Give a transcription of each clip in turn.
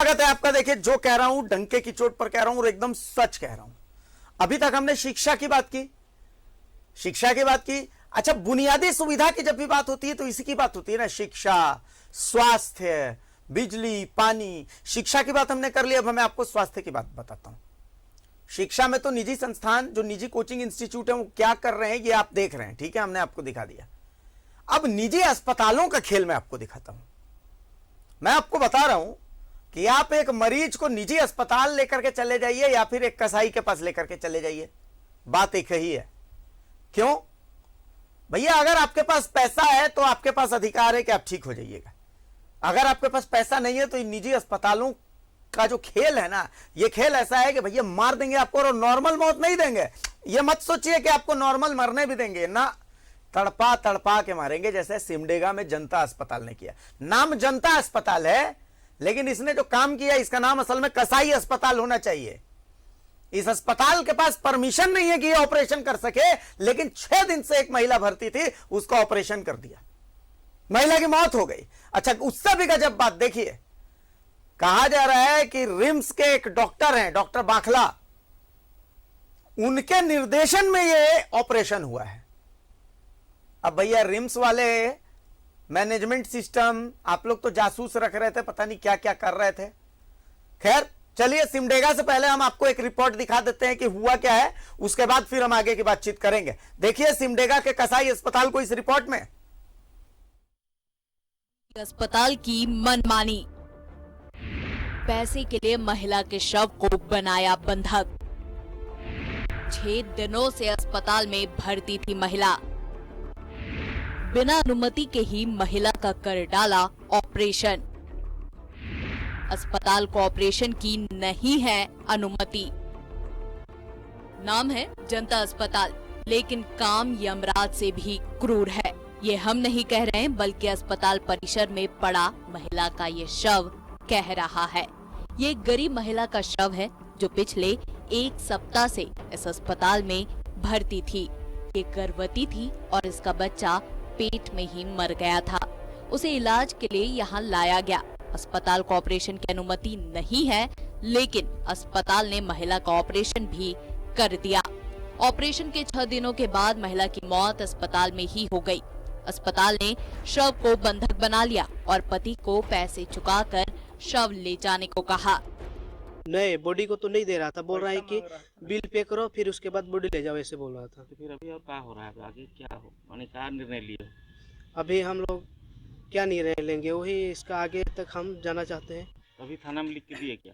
स्वागत है आपका। देखिए, जो कह रहा हूं डंके की चोट पर कह रहा हूं और एकदम सच कह रहा हूं। अभी तक हमने शिक्षा की बात की, शिक्षा की बात की। अच्छा, बुनियादी सुविधा की जब भी बात होती है तो इसी की बात होती है ना, शिक्षा, स्वास्थ्य, बिजली, पानी। शिक्षा की बात हमने कर ली, अब मैं आपको स्वास्थ्य की बात बताता हूं। शिक्षा में तो निजी संस्थान, जो निजी कोचिंग इंस्टीट्यूट है, वो क्या कर रहे हैं ये आप देख रहे हैं, ठीक है, हमने आपको दिखा दिया। अब निजी अस्पतालों का खेल मैं आपको दिखाता हूं। मैं आपको बता रहा हूं कि आप एक मरीज को निजी अस्पताल लेकर के चले जाइए या फिर एक कसाई के पास लेकर के चले जाइए, बात एक ही है। क्यों भैया? अगर आपके पास पैसा है तो आपके पास अधिकार है कि आप ठीक हो जाइएगा। अगर आपके पास पैसा नहीं है तो इन निजी अस्पतालों का जो खेल है ना, ये खेल ऐसा है कि भैया मार देंगे आपको और नॉर्मल मौत नहीं देंगे। ये मत सोचिए कि आपको नॉर्मल मरने भी देंगे ना, तड़पा तड़पा के मारेंगे, जैसे सिमडेगा में जनता अस्पताल ने किया। नाम जनता अस्पताल है, लेकिन इसने जो काम किया इसका नाम असल में कसाई अस्पताल होना चाहिए। इस अस्पताल के पास परमिशन नहीं है कि ये ऑपरेशन कर सके, लेकिन 6 दिन से एक महिला भर्ती थी, उसका ऑपरेशन कर दिया, महिला की मौत हो गई। अच्छा, उससे भी गजब बात देखिए, कहा जा रहा है कि रिम्स के एक डॉक्टर हैं, डॉक्टर बाखला, उनके निर्देशन में ये ऑपरेशन हुआ है। अब भैया रिम्स वाले मैनेजमेंट सिस्टम, आप लोग तो जासूस रख रहे थे, पता नहीं क्या क्या कर रहे थे। खैर चलिए, सिमडेगा से पहले हम आपको एक रिपोर्ट दिखा देते हैं कि हुआ क्या है, उसके बाद फिर हम आगे की बातचीत करेंगे। देखिए सिमडेगा के कसाई अस्पताल को इस रिपोर्ट में। अस्पताल की मनमानी, पैसे के लिए महिला के शव को बनाया बंधक। 6 दिनों से अस्पताल में भर्ती थी महिला, बिना अनुमति के ही महिला का कर डाला ऑपरेशन। अस्पताल को ऑपरेशन की नहीं है अनुमति। नाम है जनता अस्पताल, लेकिन काम यमराज से भी क्रूर है। ये हम नहीं कह रहे हैं, बल्कि अस्पताल परिसर में पड़ा महिला का ये शव कह रहा है। ये गरीब महिला का शव है जो पिछले 1 सप्ताह से इस अस्पताल में भर्ती थी। ये गर्भवती थी और इसका बच्चा पेट में ही मर गया था। उसे इलाज के लिए यहाँ लाया गया। अस्पताल को ऑपरेशन की अनुमति नहीं है, लेकिन अस्पताल ने महिला का ऑपरेशन भी कर दिया। ऑपरेशन के 6 दिनों के बाद महिला की मौत अस्पताल में ही हो गई। अस्पताल ने शव को बंधक बना लिया और पति को पैसे चुकाकर शव ले जाने को कहा। नहीं, बॉडी को तो नहीं दे रहा था, बोल रहा है कि बिल पे करो फिर उसके बाद बॉडी ले जाओ, ऐसे बोल रहा था। तो फिर अभी और क्या हो रहा है, आगे क्या हो, माने क्या निर्णय लिए? अभी हम लोग क्या निर्णय लेंगे, वही इसका आगे तक हम जाना चाहते हैं। अभी थाना में लिख के दिए क्या?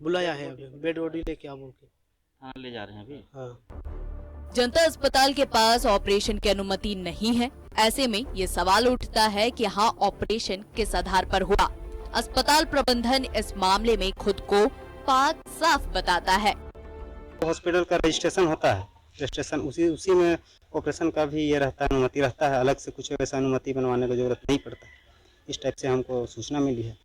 बुलाया है, अभी बेड बॉडी लेके आओ बोल के थाना ले जा रहे हैं अभी। हाँ। जनता अस्पताल के पास ऑपरेशन की अनुमति नहीं है। ऐसे में ये सवाल उठता है कि यहाँ ऑपरेशन किस आधार पर हुआ। अस्पताल प्रबंधन इस मामले में खुद को पाक साफ बताता है। हॉस्पिटल का रजिस्ट्रेशन होता है, रजिस्ट्रेशन उसी में ऑपरेशन का भी ये रहता है, अनुमति रहता है। अलग से कुछ वैसा अनुमति बनवाने की जरूरत नहीं पड़ता। इस टाइप से हमको सूचना मिली है।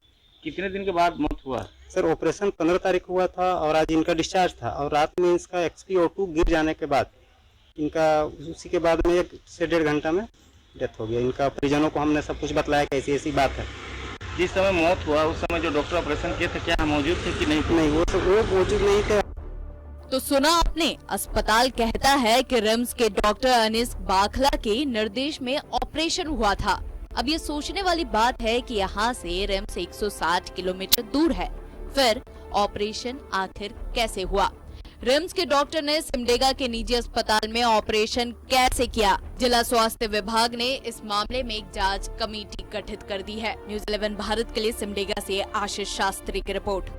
कितने दिन के बाद मौत हुआ? सर ऑपरेशन 15 तारीख हुआ था और आज इनका डिस्चार्ज था, और रात में इसका XpO2 गिर जाने के बाद इनका उसी के बाद में 1 से 1.5 घंटा में डेथ हो गया। इनका परिजनों को हमने सब कुछ बताया कि ऐसी बात है। जिस समय मौत हुआ उस समय जो डॉक्टर ऑपरेशन किए थे, क्या मौजूद थे कि नहीं? नहीं, वो मौजूद नहीं थे। तो सुना आपने, अस्पताल कहता है कि रिम्स के डॉक्टर अनीस बाखला के निर्देश में ऑपरेशन हुआ था। अब ये सोचने वाली बात है कि यहाँ से रिम्स 160 किलोमीटर दूर है, फिर ऑपरेशन आखिर कैसे हुआ? रिम्स के डॉक्टर ने सिमडेगा के निजी अस्पताल में ऑपरेशन कैसे किया? जिला स्वास्थ्य विभाग ने इस मामले में एक जांच कमेटी गठित कर दी है। न्यूज़ 11 भारत के लिए सिमडेगा से आशीष शास्त्री की रिपोर्ट।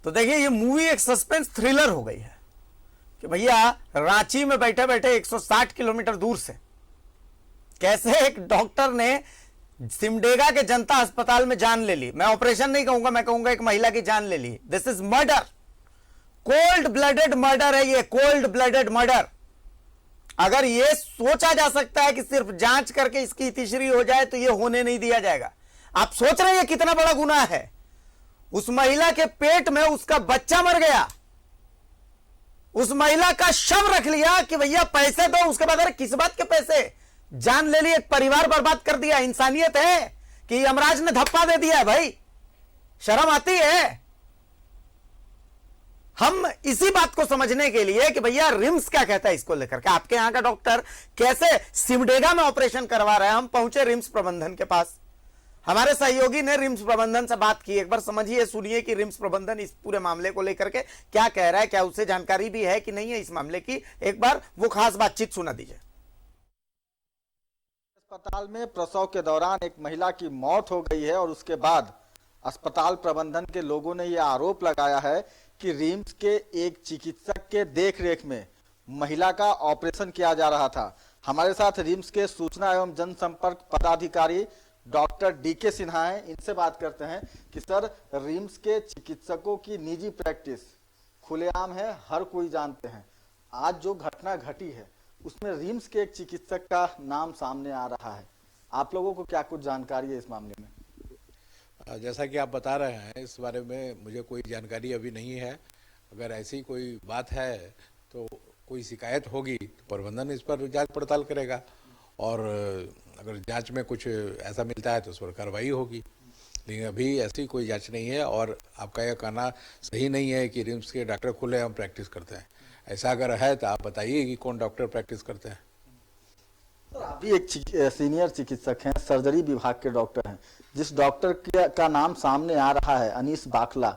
तो देखिए, ये मूवी एक सस्पेंस थ्रिलर हो गई है कि भैया रांची में बैठे बैठे 160 किलोमीटर दूर से कैसे एक डॉक्टर ने सिमडेगा के जनता अस्पताल में जान ले ली। मैं ऑपरेशन नहीं कहूंगा, मैं कहूंगा एक महिला की जान ले ली। This is murder, cold blooded murder है ये, कोल्ड ब्लडेड मर्डर। अगर ये सोचा जा सकता है कि सिर्फ जांच करके इसकी इतिश्री हो जाए तो ये होने नहीं दिया जाएगा। आप सोच रहे हैं कितना बड़ा गुनाह है। उस महिला के पेट में उसका बच्चा मर गया, उस महिला का शव रख लिया कि भैया पैसे दो, उसके बाद अरे किस बात के पैसे, जान ले ली, एक परिवार बर्बाद कर दिया। इंसानियत है? कि यमराज ने धप्पा दे दिया है। भाई शर्म आती है। हम इसी बात को समझने के लिए कि भैया रिम्स क्या कहता है इसको लेकर के, आपके यहां का डॉक्टर कैसे सिमडेगा में ऑपरेशन करवा रहा है। हम पहुंचे रिम्स प्रबंधन के पास, हमारे सहयोगी ने रिम्स प्रबंधन से बात की। एक बार समझिए, सुनिए कि रिम्स प्रबंधन इस पूरे मामले को लेकर के क्या कह रहा है, क्या उसे जानकारी भी है कि नहीं है इस मामले की। एक बार वो खास बातचीत सुना दीजिए। अस्पताल में प्रसव के दौरान एक महिला की मौत हो गई है और उसके बाद अस्पताल प्रबंधन के लोगों ने यह आरोप लगाया है कि रिम्स के एक चिकित्सक के देखरेख में महिला का ऑपरेशन किया जा रहा था। हमारे साथ रिम्स के सूचना एवं जनसंपर्क पदाधिकारी डॉक्टर डीके सिन्हा हैं। इनसे बात करते हैं कि सर, रिम्स के चिकित्सकों की निजी प्रैक्टिस खुलेआम है, हर कोई जानते हैं। आज जो घटना घटी है उसमें रिम्स के एक चिकित्सक का नाम सामने आ रहा है। आप लोगों को क्या कुछ जानकारी है इस मामले में? जैसा कि आप बता रहे हैं, इस बारे में मुझे कोई जानकारी अभी नहीं है। अगर ऐसी कोई बात है तो कोई शिकायत होगी तो प्रबंधन इस पर जांच पड़ताल करेगा और अगर जांच में कुछ ऐसा मिलता है तो उस पर कार्रवाई होगी। लेकिन अभी ऐसी कोई जांच नहीं है और आपका यह कहना सही नहीं है कि रिम्स के डॉक्टर खुले हम प्रैक्टिस करते हैं। ऐसा अगर है तो आप बताइए कि कौन डॉक्टर प्रैक्टिस करते हैं। सर, आप भी एक सीनियर चिकित्सक हैं, सर्जरी विभाग के डॉक्टर हैं। जिस डॉक्टर का नाम सामने आ रहा है अनीस बाखला,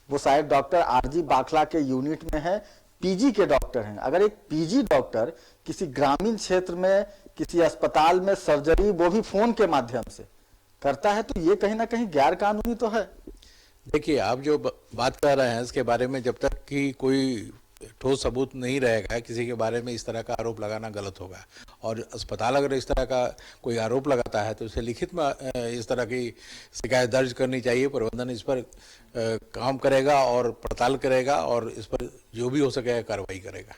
वो शायद डॉक्टर आरजी बाखला के यूनिट में है, पीजी के डॉक्टर हैं। अगर एक पीजी डॉक्टर किसी ग्रामीण क्षेत्र में किसी अस्पताल में सर्जरी, वो भी फोन के माध्यम से करता है, तो ये कहीं ना कहीं गैर कानूनी तो है। देखिए, आप जो बात कर रहे हैं इसके बारे में जब तक कि कोई ठोस सबूत नहीं रहेगा, किसी के बारे में इस तरह का आरोप लगाना गलत होगा। और अस्पताल अगर इस तरह का कोई आरोप लगाता है तो उसे लिखित में इस तरह की शिकायत दर्ज करनी चाहिए। प्रबंधन इस पर काम करेगा और पड़ताल करेगा और इस पर जो भी हो सके कार्रवाई करेगा।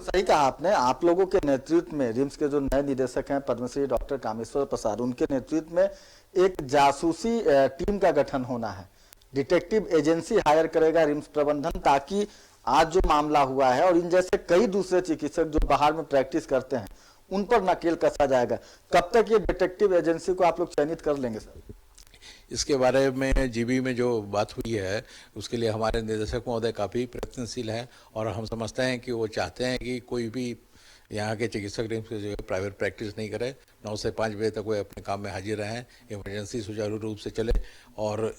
सही कहा आपने। आप लोगों के नेतृत्व में रिम्स के जो नए निदेशक हैं पद्मश्री डॉक्टर कामेश्वर प्रसाद, उनके नेतृत्व में एक जासूसी टीम का गठन होना है। डिटेक्टिव एजेंसी हायर करेगा रिम्स प्रबंधन, ताकि आज जो मामला हुआ है और इन जैसे कई दूसरे चिकित्सक जो बाहर में प्रैक्टिस करते हैं उन पर नकेल कसा जाएगा। कब तक ये डिटेक्टिव एजेंसी को आप लोग चयनित कर लेंगे सर? इसके बारे में जीबी में जो बात हुई है उसके लिए हमारे निदेशक महोदय काफ़ी प्रयत्नशील हैं और हम समझते हैं कि वो चाहते हैं कि कोई भी यहाँ के चिकित्सक रिम्स के जो प्राइवेट प्रैक्टिस नहीं करे। 9 से 5 बजे तक वो अपने काम में हाजिर रहें, इमरजेंसी सुचारू रूप से चले। और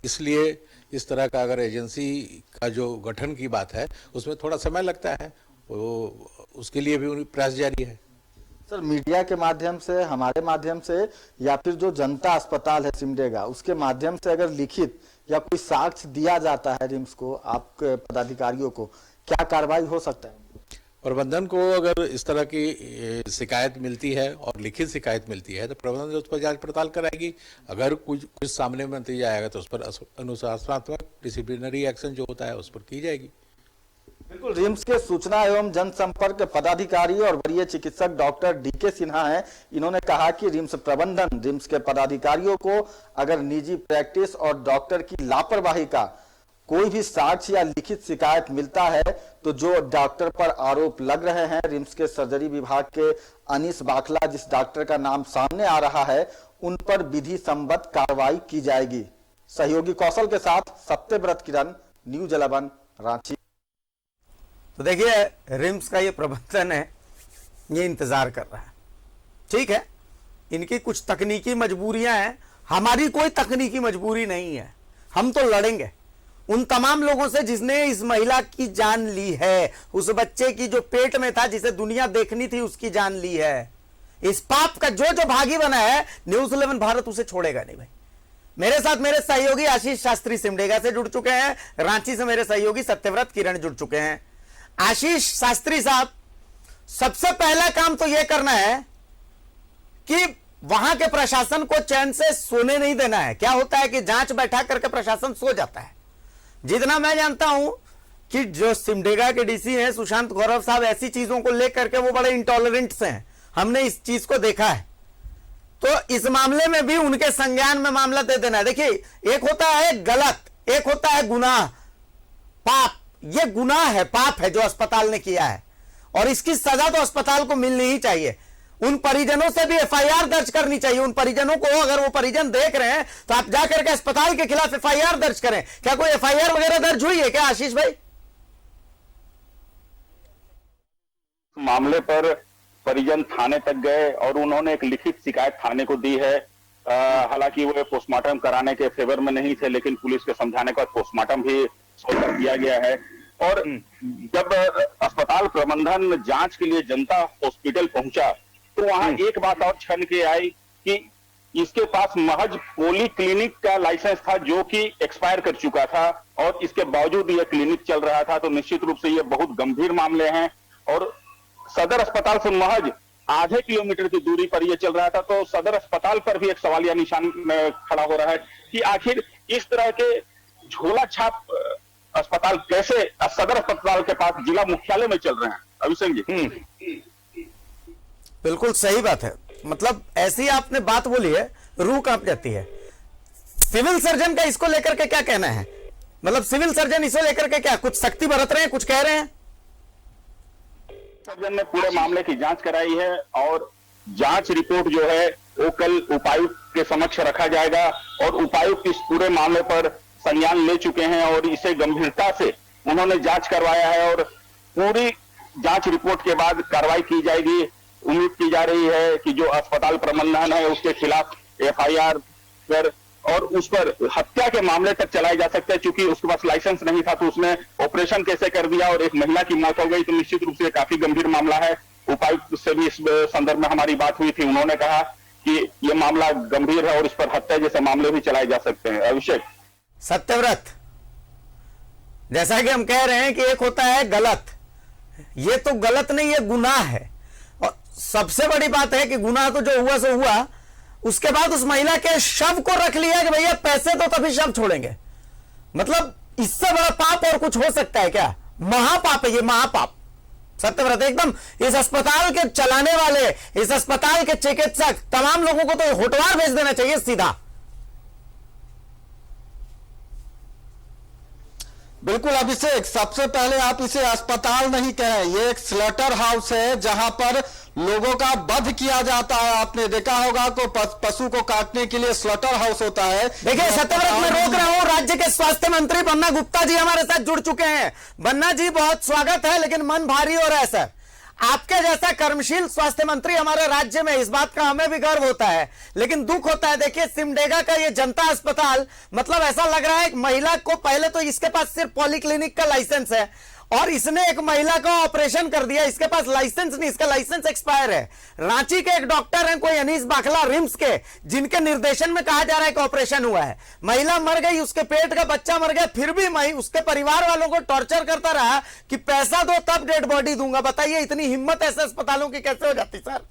इसलिए इस तरह का अगर एजेंसी का जो गठन की बात है उसमें थोड़ा समय लगता है, वो उसके लिए भी प्रयास जारी है। सर, मीडिया के माध्यम से, हमारे माध्यम से या फिर जो जनता अस्पताल है सिमडेगा, उसके माध्यम से अगर लिखित या कोई साक्ष्य दिया जाता है रिम्स को, आपके पदाधिकारियों को, क्या कार्रवाई हो सकता है? प्रबंधन को अगर इस तरह की शिकायत मिलती है और लिखित शिकायत मिलती है तो प्रबंधन उस पर जांच पड़ताल कराएगी। अगर कुछ सामने में नतीजा आएगा तो उस पर अनुशासनात्मक डिसिप्लिनरी एक्शन जो होता है उस पर की जाएगी। बिल्कुल, रिम्स के सूचना एवं जनसंपर्क पदाधिकारी और वरीय चिकित्सक डॉक्टर डीके सिन्हा हैं। इन्होंने कहा कि रिम्स प्रबंधन रिम्स के पदाधिकारियों को अगर निजी प्रैक्टिस और डॉक्टर की लापरवाही का कोई भी साक्ष्य या लिखित शिकायत मिलता है तो जो डॉक्टर पर आरोप लग रहे हैं रिम्स के सर्जरी विभाग के अनीस बाखला, जिस डॉक्टर का नाम सामने आ रहा है, उन पर विधि संबद्ध कार्रवाई की जाएगी। सहयोगी कौशल के साथ सत्यव्रत किरण, न्यूज 11 रांची। तो देखिए, रिम्स का ये प्रबंधन है, ये इंतजार कर रहा है। ठीक है, इनकी कुछ तकनीकी मजबूरियां हैं, हमारी कोई तकनीकी मजबूरी नहीं है। हम तो लड़ेंगे उन तमाम लोगों से जिसने इस महिला की जान ली है, उस बच्चे की जो पेट में था, जिसे दुनिया देखनी थी, उसकी जान ली है। इस पाप का जो जो भागी बना है, न्यूज 11 भारत उसे छोड़ेगा नहीं भाई। मेरे साथ मेरे सहयोगी आशीष शास्त्री सिमडेगा से जुड़ चुके हैं, रांची से मेरे सहयोगी सत्यव्रत किरण जुड़ चुके हैं। आशीष शास्त्री साहब, सबसे पहला काम तो यह करना है कि वहां के प्रशासन को चैन से सोने नहीं देना है। क्या होता है कि जांच बैठा करके प्रशासन सो जाता है। जितना मैं जानता हूं कि जो सिमडेगा के डीसी हैं सुशांत गौरव साहब, ऐसी चीजों को लेकर के वो बड़े इंटॉलरेंट्स हैं। हमने इस चीज को देखा है, तो इस मामले में भी उनके संज्ञान में मामला दे देना है। देखिए, एक होता है गलत, एक होता है गुनाह, पाप। ये गुनाह है, पाप है जो अस्पताल ने किया है और इसकी सजा तो अस्पताल को मिलनी ही चाहिए। उन परिजनों से भी एफआईआर दर्ज करनी चाहिए। उन परिजनों को, अगर वो परिजन देख रहे हैं तो आप जाकर के अस्पताल के खिलाफ एफआईआर दर्ज करें। क्या कोई एफआईआर वगैरह दर्ज हुई है क्या आशीष भाई? मामले पर परिजन थाने तक गए और उन्होंने एक लिखित शिकायत थाने को दी है। हालांकि वो पोस्टमार्टम कराने के फेवर में नहीं थे, लेकिन पुलिस के समझाने के बाद पोस्टमार्टम भी सोचा किया गया है। और जब अस्पताल प्रबंधन जांच के लिए जनता हॉस्पिटल पहुंचा तो वहां एक बात और छन के आई कि इसके पास महज पोली क्लिनिक का लाइसेंस था जो कि एक्सपायर कर चुका था, और इसके बावजूद यह क्लिनिक चल रहा था। तो निश्चित रूप से ये बहुत गंभीर मामले हैं। और सदर अस्पताल से महज आधे किलोमीटर की दूरी पर यह चल रहा था, तो सदर अस्पताल पर भी एक सवालिया निशान खड़ा हो रहा है कि आखिर इस तरह के झोला छाप अस्पताल कैसे सदर अस्पताल के पास जिला मुख्यालय में चल रहे हैं। अभिषेक जी, बिल्कुल सही बात है। मतलब ऐसी आपने बात बोली है, रूह कांप जाती है। सिविल सर्जन का इसको लेकर के क्या कहना है? मतलब सिविल सर्जन इसे लेकर के क्या कुछ सख्ती बरत रहे हैं, कुछ कह रहे हैं? सर्जन ने पूरे मामले की जांच कराई है और जांच रिपोर्ट जो है वो कल उपायुक्त के समक्ष रखा जाएगा, और उपायुक्त इस पूरे मामले पर संज्ञान ले चुके हैं और इसे गंभीरता से उन्होंने जांच करवाया है और पूरी जांच रिपोर्ट के बाद कार्रवाई की जाएगी। उम्मीद की जा रही है कि जो अस्पताल प्रबंधन है उसके खिलाफ एफआईआर कर और उस पर हत्या के मामले तक चलाए जा सकते हैं। चूंकि उसके पास लाइसेंस नहीं था तो उसने ऑपरेशन कैसे कर दिया और एक महिला की मौत हो गई, तो निश्चित रूप से काफी गंभीर मामला है। उपायुक्त से भी इस संदर्भ में हमारी बात हुई थी, उन्होंने कहा कि यह मामला गंभीर है और इस पर हत्या जैसे मामले भी चलाए जा सकते हैं। अभिषेक, सत्यव्रत, जैसा कि हम कह रहे हैं कि एक होता है गलत, ये तो गलत नहीं, ये गुनाह है। और सबसे बड़ी बात है कि गुनाह तो जो हुआ सो हुआ, उसके बाद उस महिला के शव को रख लिया कि भैया पैसे तो तभी शव छोड़ेंगे। मतलब इससे बड़ा पाप और कुछ हो सकता है क्या? महापाप है ये, महापाप। सत्यव्रत, एकदम इस अस्पताल के चलाने वाले, इस अस्पताल के चिकित्सक, तमाम लोगों को तो होटवार भेज देना चाहिए सीधा। बिल्कुल अभिषेक, सबसे पहले आप इसे अस्पताल नहीं कहें, ये एक स्लॉटर हाउस है जहां पर लोगों का वध किया जाता है। आपने देखा होगा को पशु को काटने के लिए स्लॉटर हाउस होता है। देखिए सत्यव्रत, मैं रोक रहा हूं, राज्य के स्वास्थ्य मंत्री बन्ना गुप्ता जी हमारे साथ जुड़ चुके हैं। बन्ना जी, बहुत स्वागत है, लेकिन मन भारी हो रहा है सर। आपके जैसा कर्मशील स्वास्थ्य मंत्री हमारे राज्य में, इस बात का हमें भी गर्व होता है, लेकिन दुख होता है। देखिए सिमडेगा का ये जनता अस्पताल, मतलब ऐसा लग रहा है एक महिला को, पहले तो इसके पास सिर्फ पॉलीक्लिनिक का लाइसेंस है और इसने एक महिला का ऑपरेशन कर दिया। इसके पास लाइसेंस नहीं, इसका लाइसेंस एक्सपायर है। रांची के एक डॉक्टर हैं कोई अनीस बाखला रिम्स के, जिनके निर्देशन में कहा जा रहा है कि ऑपरेशन हुआ है। महिला मर गई, उसके पेट का बच्चा मर गया, फिर भी मैं उसके परिवार वालों को टॉर्चर करता रहा कि पैसा दो तब डेड बॉडी दूंगा। बताइए इतनी हिम्मत ऐसे अस्पतालों की कैसे हो जाती सर?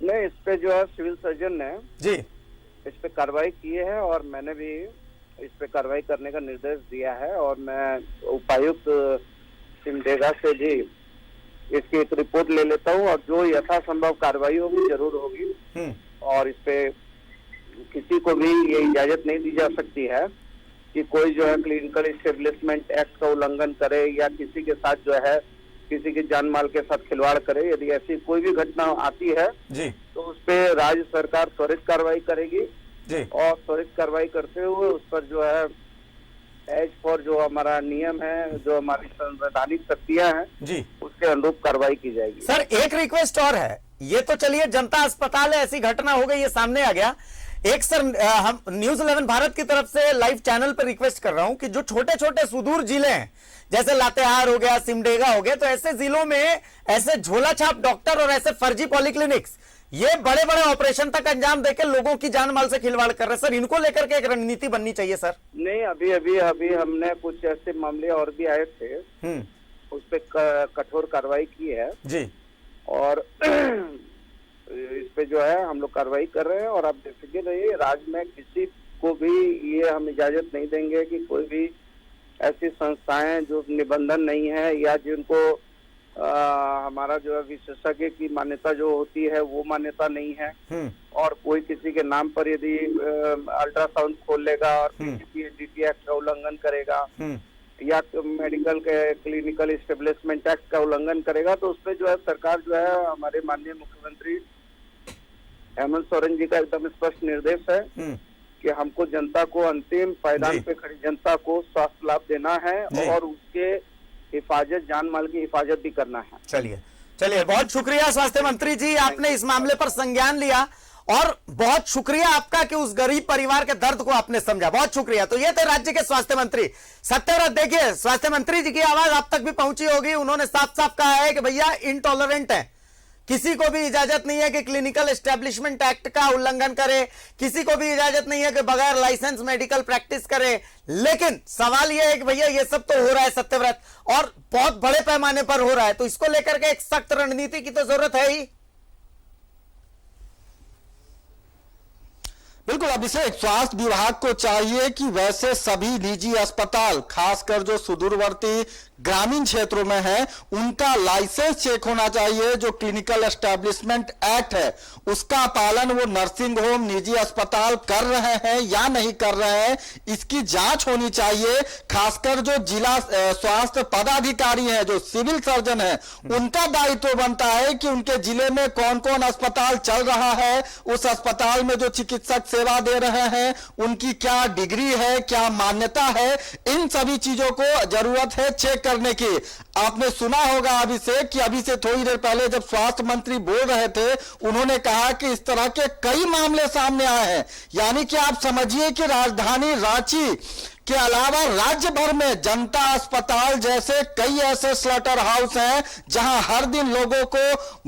नहीं, इस पे जो है सिविल सर्जन ने जी इस पे कार्रवाई की है और मैंने भी इस पे कार्रवाई करने का निर्देश दिया है, और मैं उपायुक्त सिमडेगा से भी इसकी एक रिपोर्ट ले लेता हूँ और जो यथासंभव कार्रवाई होगी जरूर होगी। और इस पे किसी को भी ये इजाजत नहीं दी जा सकती है कि कोई जो है क्लिनिकल एस्टेब्लिशमेंट एक्ट का उल्लंघन करे या किसी के साथ जो है किसी के जान माल के साथ खिलवाड़ करे। यदि ऐसी कोई भी घटना आती है जी तो उस पे राज्य सरकार त्वरित कार्रवाई करेगी जी, और त्वरित कार्रवाई करते हुए उस पर जो है एज फॉर जो हमारा नियम है, जो हमारी संवैधानिक शक्तियां हैं जी, उसके अनुरूप कार्रवाई की जाएगी। सर एक रिक्वेस्ट और है, ये तो चलिए जनता अस्पताल है, ऐसी घटना हो गई, ये सामने आ गया। एक सर हम न्यूज 11 भारत की तरफ से लाइव चैनल पर रिक्वेस्ट कर रहा हूं कि जो छोटे छोटे सुदूर जिले हैं, जैसे लातेहार हो गया, सिमडेगा हो गया, तो ऐसे जिलों में ऐसे झोला छाप डॉक्टर और ऐसे फर्जी पॉलीक्लिनिक्स ये बड़े बड़े ऑपरेशन तक अंजाम देकर लोगों की जान माल से खिलवाड़ कर रहे हैं। सर इनको लेकर के एक रणनीति बननी चाहिए सर। नहीं, अभी हमने कुछ ऐसे मामले और भी आए थे, उस पे कठोर कार्रवाई की है जी, और इस पे जो है हम लोग कार्रवाई कर रहे हैं। और आप बेफिक्र रहिए, राज्य में किसी को भी ये हम इजाजत नहीं देंगे कि कोई भी ऐसी संस्थाएं जो निबंधन नहीं है या जिनको हमारा जो है विशेषज्ञ की मान्यता जो होती है वो मान्यता नहीं है, और कोई किसी के नाम पर यदि अल्ट्रासाउंड खोल लेगा और DPA एक्ट का उल्लंघन करेगा या मेडिकल के क्लिनिकल इस्टेब्लिशमेंट एक्ट का उल्लंघन करेगा तो उस पर जो है सरकार जो है हमारे माननीय मुख्यमंत्री हेमंत सोरेन जी का एकदम स्पष्ट निर्देश है कि हमको जनता को अंतिम पायदान पे खड़ी जनता को स्वास्थ्य लाभ देना है और उसके हिफाजत, जान माल की हिफाजत भी करना है। चलिए बहुत शुक्रिया स्वास्थ्य मंत्री जी, आपने इस मामले पर संज्ञान लिया और बहुत शुक्रिया आपका कि उस गरीब परिवार के दर्द को आपने समझा। बहुत शुक्रिया। तो ये थे राज्य के स्वास्थ्य मंत्री सत्यव्रत। देखिए स्वास्थ्य मंत्री जी की आवाज आप तक भी पहुंची होगी। उन्होंने साफ साफ कहा है कि भैया इनटॉलरेंट है, किसी को भी इजाजत नहीं है कि क्लिनिकल एस्टेब्लिशमेंट एक्ट का उल्लंघन करे, किसी को भी इजाजत नहीं है कि बगैर लाइसेंस मेडिकल प्रैक्टिस करे। लेकिन सवाल यह है कि भैया ये सब तो हो रहा है सत्यव्रत, और बहुत बड़े पैमाने पर हो रहा है, तो इसको लेकर के एक सख्त रणनीति की तो जरूरत है ही। बिल्कुल अभिषेक, स्वास्थ्य विभाग को चाहिए कि वैसे सभी निजी अस्पताल, खासकर जो सुदूरवर्ती ग्रामीण क्षेत्रों में है, उनका लाइसेंस चेक होना चाहिए। जो क्लिनिकल एस्टेब्लिशमेंट एक्ट है उसका पालन वो नर्सिंग होम, निजी अस्पताल कर रहे हैं या नहीं कर रहे हैं, इसकी जांच होनी चाहिए। खासकर जो जिला स्वास्थ्य पदाधिकारी हैं, जो सिविल सर्जन है, उनका दायित्व बनता है कि उनके जिले में कौन कौन अस्पताल चल रहा है, उस अस्पताल में जो चिकित्सक सेवा दे रहे हैं उनकी क्या डिग्री है, क्या मान्यता है, इन सभी चीजों को जरूरत है चेक करने की। आपने सुना होगा अभिषेक कि अभी से थोड़ी देर पहले जब स्वास्थ्य मंत्री बोल रहे थे, उन्होंने कहा कि इस तरह के कई मामले सामने आए हैं। यानी कि आप समझिए कि राजधानी रांची के अलावा राज्य भर में जनता अस्पताल जैसे कई ऐसे स्लॉटर हाउस हैं जहां हर दिन लोगों को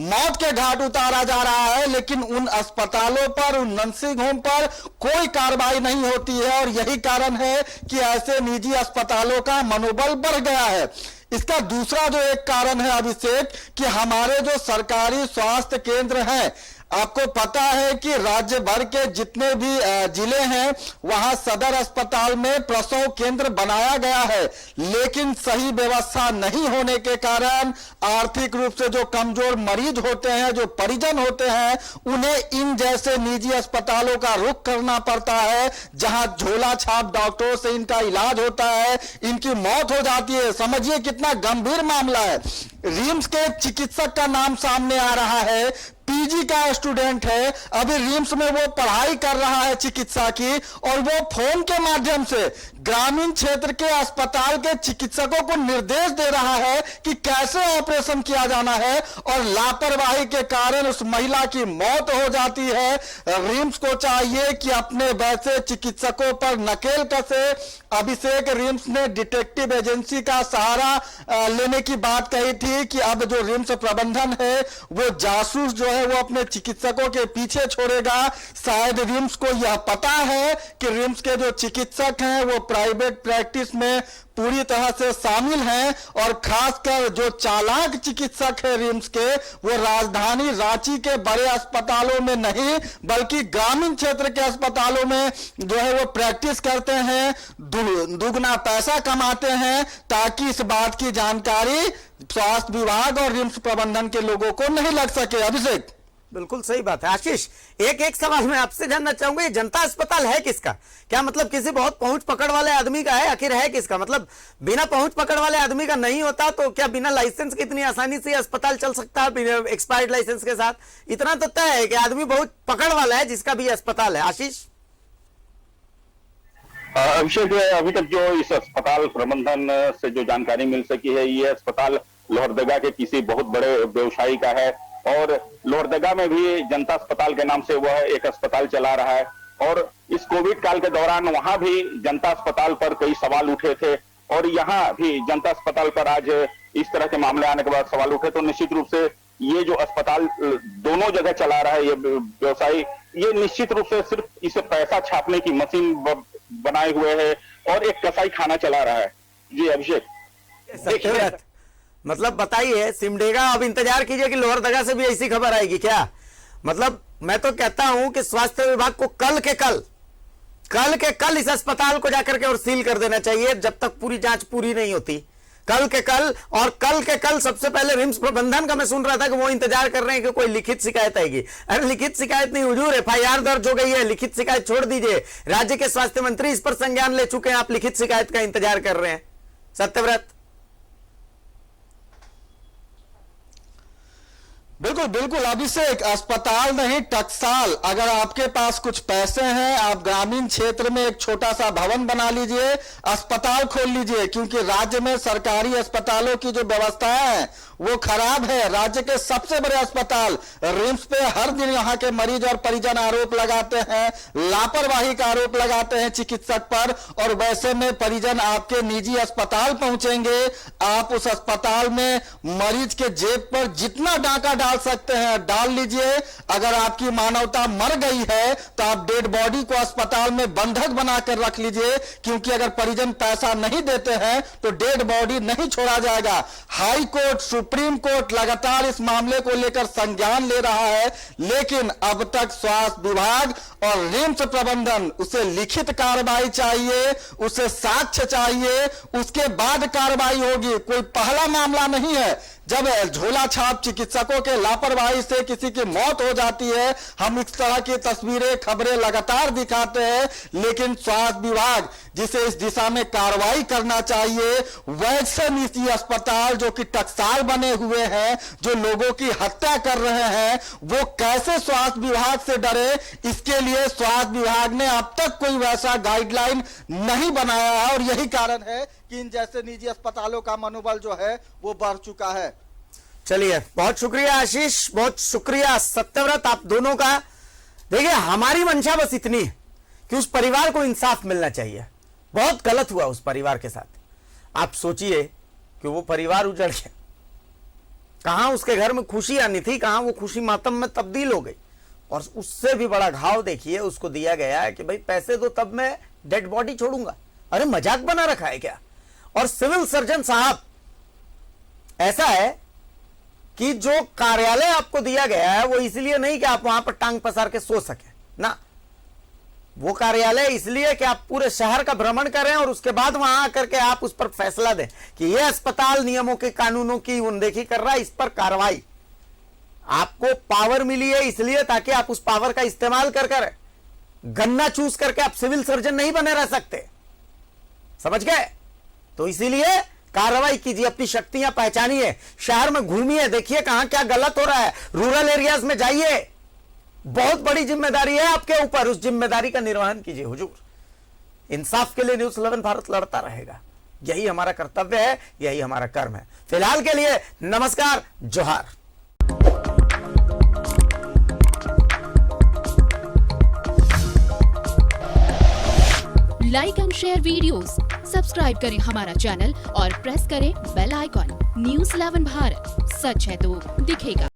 मौत के घाट उतारा जा रहा है, लेकिन उन अस्पतालों पर, उन नर्सिंग होम पर कोई कार्रवाई नहीं होती है। और यही कारण है कि ऐसे निजी अस्पतालों का मनोबल बढ़ गया है। इसका दूसरा जो एक कारण है अभिषेक, कि हमारे जो सरकारी स्वास्थ्य केंद्र हैं, आपको पता है कि राज्य भर के जितने भी जिले हैं वहां सदर अस्पताल में प्रसव केंद्र बनाया गया है, लेकिन सही व्यवस्था नहीं होने के कारण आर्थिक रूप से जो कमजोर मरीज होते हैं, जो परिजन होते हैं, उन्हें इन जैसे निजी अस्पतालों का रुख करना पड़ता है, जहां झोला छाप डॉक्टरों से इनका इलाज होता है, इनकी मौत हो जाती है। समझिए कितना गंभीर मामला है। रिम्स के चिकित्सक का नाम सामने आ रहा है, पीजी का स्टूडेंट है, अभी रिम्स में वो पढ़ाई कर रहा है चिकित्सा की, और वो फोन के माध्यम से ग्रामीण क्षेत्र के अस्पताल के चिकित्सकों को निर्देश दे रहा है कि कैसे ऑपरेशन किया जाना है, और लापरवाही के कारण उस महिला की मौत हो जाती है। रिम्स को चाहिए कि अपने वैसे चिकित्सकों पर नकेल कसे। अभिषेक, रिम्स ने डिटेक्टिव एजेंसी का सहारा लेने की बात कही थी कि अब जो रिम्स प्रबंधन है वो जासूस जो है वो अपने चिकित्सकों के पीछे छोड़ेगा। शायद रिम्स को यह पता है कि रिम्स के जो चिकित्सक हैं वो प्राइवेट प्रैक्टिस में पूरी तरह से शामिल हैं, और खासकर जो चालाक चिकित्सक है रिम्स के, वो राजधानी रांची के बड़े अस्पतालों में नहीं बल्कि ग्रामीण क्षेत्र के अस्पतालों में जो है वो प्रैक्टिस करते हैं, दुगना पैसा कमाते हैं, ताकि इस बात की जानकारी स्वास्थ्य विभाग और रिम्स प्रबंधन के लोगों को नहीं लग सके। अभिषेक, बिल्कुल सही बात है। आशीष, एक सवाल मैं आपसे जानना चाहूंगा, ये जनता अस्पताल है किसका? क्या मतलब किसी बहुत पहुंच पकड़ वाले आदमी का है? आखिर है किसका? मतलब बिना पहुंच पकड़ वाले आदमी का नहीं होता तो क्या बिना लाइसेंस के इतनी आसानी से अस्पताल चल सकता है बिना एक्सपायर्ड लाइसेंस के साथ? इतना तो तय है कि आदमी बहुत पकड़ वाला है जिसका भी अस्पताल है। आशीष, अभिषेक, अभी तक जो इस अस्पताल प्रबंधन से जो जानकारी मिल सकी है, ये अस्पताल लोहरदगा के किसी बहुत बड़े व्यवसायी का है, और लोहरदगा में भी जनता अस्पताल के नाम से वह एक अस्पताल चला रहा है। और इस कोविड काल के दौरान वहां भी जनता अस्पताल पर कई सवाल उठे थे, और यहाँ भी जनता अस्पताल पर आज इस तरह के मामले आने के बाद सवाल उठे। तो निश्चित रूप से ये जो अस्पताल दोनों जगह चला रहा है ये व्यवसायी, ये निश्चित रूप से सिर्फ इसे पैसा छापने की मशीन बनाए हुए है और एक कसाई खाना चला रहा है। जी अभिषेक, देखिए मतलब बताइए, सिमडेगा अब इंतजार कीजिए कि लोहरदगा से भी ऐसी खबर आएगी क्या? मतलब मैं तो कहता हूं कि स्वास्थ्य विभाग को कल के कल इस अस्पताल को जाकर के और सील कर देना चाहिए, जब तक पूरी जांच पूरी नहीं होती। कल के कल सबसे पहले रिम्स प्रबंधन का मैं सुन रहा था कि वो इंतजार कर रहे हैं कि कोई लिखित शिकायत आएगी। अरे लिखित शिकायत नहीं हुजूर, एफआईआर दर्ज हो गई है, लिखित शिकायत छोड़ दीजिए। राज्य के स्वास्थ्य मंत्री इस पर संज्ञान ले चुके हैं, आप लिखित शिकायत का इंतजार कर रहे हैं। सत्यव्रत। बिल्कुल बिल्कुल अभिषेक, अस्पताल नहीं टकसाल। अगर आपके पास कुछ पैसे हैं, आप ग्रामीण क्षेत्र में एक छोटा सा भवन बना लीजिए, अस्पताल खोल लीजिए, क्योंकि राज्य में सरकारी अस्पतालों की जो व्यवस्था है वो खराब है। राज्य के सबसे बड़े अस्पताल रिम्स पे हर दिन यहाँ के मरीज और परिजन आरोप लगाते हैं, लापरवाही का आरोप लगाते हैं चिकित्सक पर, और वैसे में परिजन आपके निजी अस्पताल पहुंचेंगे, आप उस अस्पताल में मरीज के जेब पर जितना डाका डाल सकते हैं डाल लीजिए। अगर आपकी मानवता मर गई है तो आप डेड बॉडी को अस्पताल में बंधक बनाकर रख लीजिए, क्योंकि अगर परिजन पैसा नहीं देते हैं तो डेड बॉडी नहीं छोड़ा जाएगा। हाई कोर्ट, सुप्रीम कोर्ट लगातार इस मामले को लेकर संज्ञान ले रहा है, लेकिन अब तक स्वास्थ्य विभाग और रिम्स प्रबंधन, उसे लिखित कार्रवाई चाहिए, उसे साक्ष्य चाहिए, उसके बाद कार्रवाई होगी। कोई पहला मामला नहीं है जब झोला छाप चिकित्सकों के लापरवाही से किसी की मौत हो जाती है। हम इस तरह की तस्वीरें, खबरें लगातार दिखाते हैं, लेकिन स्वास्थ्य विभाग जिसे इस दिशा में कार्रवाई करना चाहिए, वैसे निजी अस्पताल जो कि टकसाल बने हुए हैं, जो लोगों की हत्या कर रहे हैं, वो कैसे स्वास्थ्य विभाग से डरे? इसके लिए स्वास्थ्य विभाग ने अब तक कोई वैसा गाइडलाइन नहीं बनाया है, और यही कारण है कि इन जैसे निजी अस्पतालों का मनोबल जो है वो बढ़ चुका है। चलिए, बहुत शुक्रिया आशीष, बहुत शुक्रिया सत्यव्रत, आप दोनों का। देखिए, हमारी मंशा बस इतनी है कि उस परिवार को इंसाफ मिलना चाहिए। बहुत गलत हुआ उस परिवार के साथ। आप सोचिए कि वो परिवार उजड़ गया, कहां उसके घर में खुशी आनी थी, कहां वो खुशी मातम में तब्दील हो गई। और उससे भी बड़ा घाव देखिए उसको दिया गया है कि भाई पैसे दो तब मैं डेड बॉडी छोड़ूंगा। अरे मजाक बना रखा है क्या? और सिविल सर्जन साहब, ऐसा है कि जो कार्यालय आपको दिया गया है वो इसलिए नहीं कि आप वहां पर टांग पसार के सो सके ना, वो कार्यालय इसलिए कि आप पूरे शहर का भ्रमण करें और उसके बाद वहां आकर के आप उस पर फैसला दें कि यह अस्पताल नियमों के, कानूनों की उनदेखी कर रहा है, इस पर कार्रवाई। आपको पावर मिली है इसलिए ताकि आप उस पावर का इस्तेमाल कर गन्ना चूस करके आप सिविल सर्जन नहीं बने रह सकते, समझ गए? तो इसीलिए कार्रवाई कीजिए, अपनी शक्तियां पहचानिए, शहर में घूमिए, देखिए कहां क्या गलत हो रहा है, रूरल एरियाज में जाइए। बहुत बड़ी जिम्मेदारी है आपके ऊपर, उस जिम्मेदारी का निर्वहन कीजिए हुजूर। इंसाफ के लिए न्यूज़ 11 भारत लड़ता रहेगा, यही हमारा कर्तव्य है, यही हमारा कर्म है। फिलहाल के लिए नमस्कार, जोहार। Like and share videos, subscribe करें हमारा चैनल और प्रेस करें बेल आइकॉन। न्यूज़ 11 भारत, सच है तो दिखेगा।